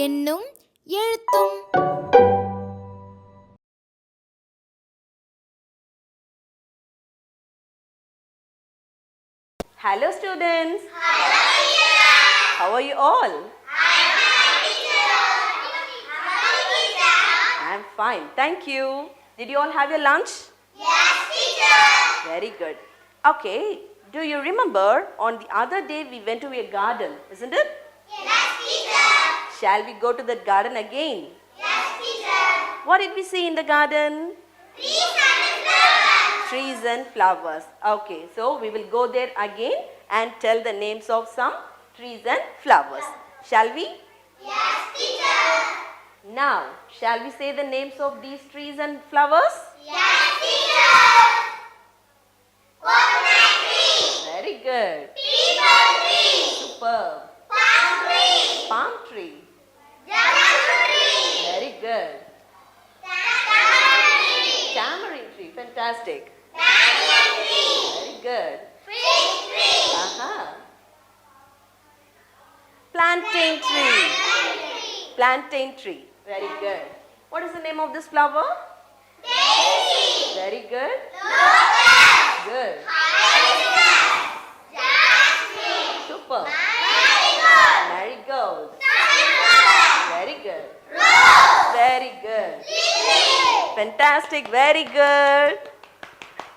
எண்ணும் எழுத்தும். Hello students. Hello teacher. How are you all? I am fine teacher. How are you teacher? I am fine. Thank you. Did you all have your lunch? Yes teacher. Very good. Okay. Do you remember on the other day we went to a garden, isn't it? Yes teacher. Shall we go to that garden again? Yes teacher. What did we see in the garden? Trees and flowers. Trees and flowers. Okay, so we will go there again and tell the names of some trees and flowers. Shall we? Yes teacher. Now, shall we say the names of these trees and flowers? Yes teacher. Coconut tree. Very good. Peepal tree. Superb. Palm tree. Palm tree. Jamun tree. Very good. Tamarind tree. Tamarind tree. Fantastic. Banyan tree. Very good. Fig tree. Plantain tree. Plantain tree. Very good. What is the name of this flower? Daisy. Very good. Lotus. Good. Hibiscus. Jasmine. Super. Marigold. Marigold. Sunflower. Very good. Rose. Very good. Lily. Fantastic. Very good.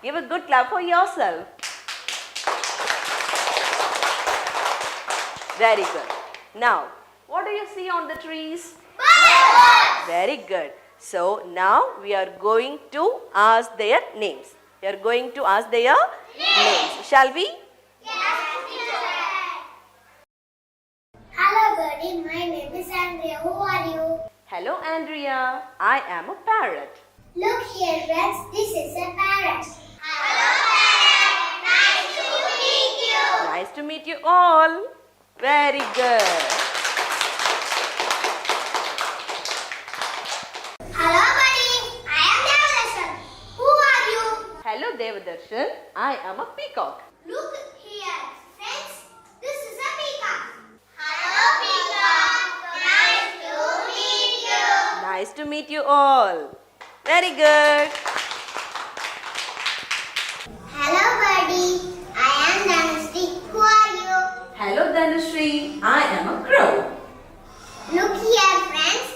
Give a good clap for yourself. Very good. Now, what do you see on the trees? Butterflies. Very good. So, now we are going to ask their names. We are going to ask their names. Shall we? Yes, teacher. Hello, Birdie. My name is Andrea. Who are you? Hello, Andrea. I am a parrot. Look here, friends. This is a parrot. Hello, parrot. Nice to meet you. Nice to meet you all. Very good. Hello, buddy. I am Devadarshan. Who are you? Hello, Devadarshan. I am a peacock. Look here, friends. This is a peacock. Hello, peacock. Nice to meet you. Nice to meet you all. Very good. Hello, buddy. I am Dhanashree. Who are you? Hello, Dhanashree. I am a crow. Look here, friends.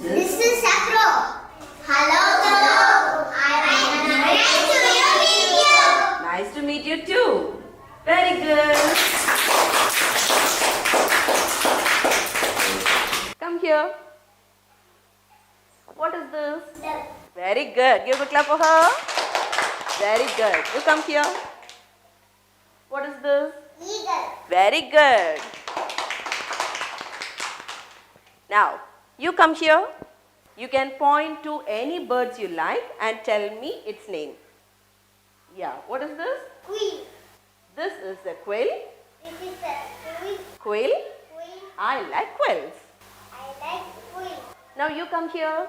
This is a crow. Hello, crow. I am nice to meet you. Nice to meet you too. Very good. Come here. What is this? Very good. Give a clap for her. Very good. You come here. What is this? Eagle. Very good. Now, you come here. You can point to any birds you like and tell me its name. Yeah, what is this? Queen. This is a quail. This is a queen. Quail? Queen. I like quails. I like queen. Now you come here.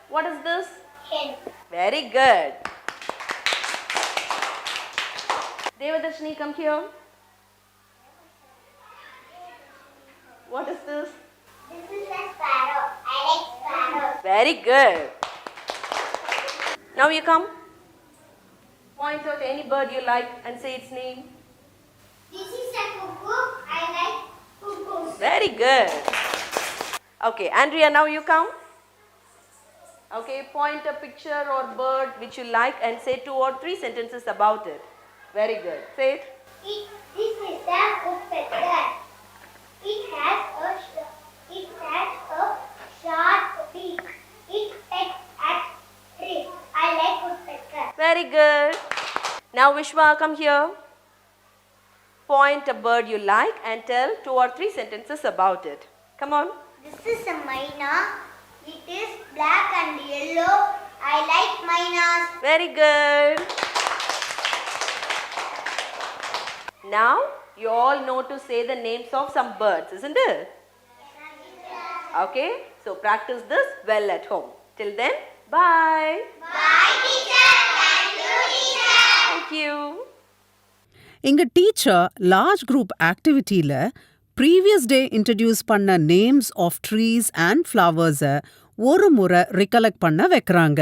What is this? Hen. Very good. Devadarshini, come here. What is this? This is a sparrow. I like sparrows. Very good. Now you come. Point out any bird you like and say its name. This is a cuckoo. I like cuckoos. Very good. Okay, Andrea, now you come. Okay, point a picture or bird which you like and say 2 or 3 sentences about it. Very good. Say it. This is a woodpecker. It has a sharp beak. It pecks at trees. I like woodpecker. Very good. Now Vishwa, come here. Point a bird you like and tell 2 or 3 sentences about it. Come on. This is a myna. It is black and yellow. I like mynas. Very good. Now you all know to say the names of some birds, isn't it? Okay, so practice this well at home. Till then, bye. Bye, teacher. Thank you, teacher. Thank you. எங்க teacher large group ஆக்டிவிட்டியில previous day introduce பண்ண names of trees and ஃப்ளவர்ஸை ஒரு முறை recollect பண்ண வைக்கிறாங்க.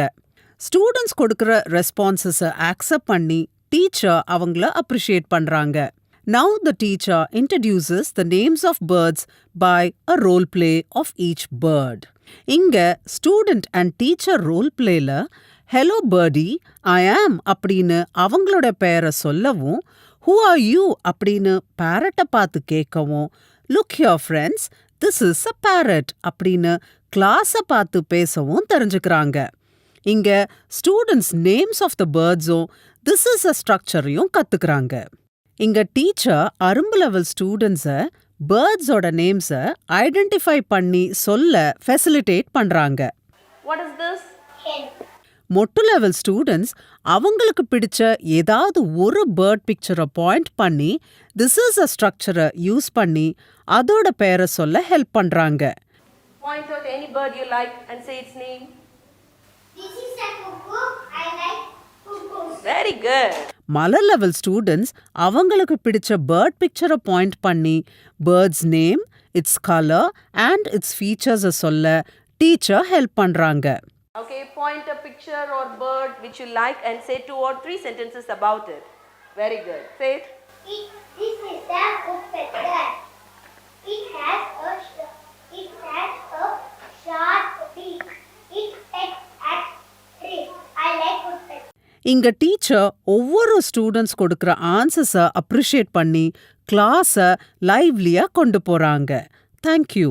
Students கொடுக்குற ரெஸ்பான்சஸை அக்செப்ட் பண்ணி டீச்சர் அவங்கள அப்ரிஷியேட் பண்றாங்க. Now the teacher introduces the names of birds by a role play of each bird. இங்க ஸ்டூடெண்ட் அண்ட் டீச்சர் ரோல் பிளேல ஹலோ பர்டி ஐ ஆம் அப்படின்னு அவங்களோட பெயரை சொல்லவும், ஹூ ஆர் யூ அப்படின்னு பேரட்டை பார்த்து கேட்கவும், look here friends this is a parrot அப்படின்னு கிளாஸை பார்த்து பேசவும் தெரிஞ்சுக்கிறாங்க. இங்க ஸ்டூடெண்ட்ஸ் நேம்ஸ் ஆஃப் த பேர்ட்ஸும் திஸ் இஸ் அ ஸ்ட்ரக்சரையும் கத்துக்கிறாங்க. இங்க டீச்சர் அரும்பு லெவல் ஸ்டூடெண்ட்ஸை பேர்ட்ஸோட நேம்ஸை ஐடென்டிஃபை பண்ணி சொல்ல ஃபெசிலிட்டேட் பண்றாங்க. What is this? Hen. மொட்டு லெவல் ஸ்டூடெண்ட்ஸ் அவங்களுக்கு பிடிச்ச ஏதாவது ஒரு பேர்ட் பிக்சரை பாயிண்ட் பண்ணி திஸ் இஸ் அ ஸ்ட்ரக்சரை யூஸ் பண்ணி அதோட பெயரை சொல்ல ஹெல்ப் பண்றாங்க. Point out any bird you like and say its name. This is a cuckoo. I like cuckoos. Very good. Malar level students அவங்களுக்கு பிடிச்ச பேர்ட் பிக்சரை பாயிண்ட் பண்ணி birds name, its colour and its ஃபீச்சர்ஸை சொல்ல டீச்சர் ஹெல்ப் பண்றாங்க. Okay, point a picture or bird which you like and say 2 or 3 sentences about it. Very good. Say it. This is a woodpecker. It has a sharp beak. It pecks at trees. I like woodpecker. இங்க teacher ஒவ்வொரு students கொடுக்குற ஆன்சர்ஸை appreciate பண்ணி கிளாஸை லைவ்லியா கொண்டு போறாங்க. Thank you.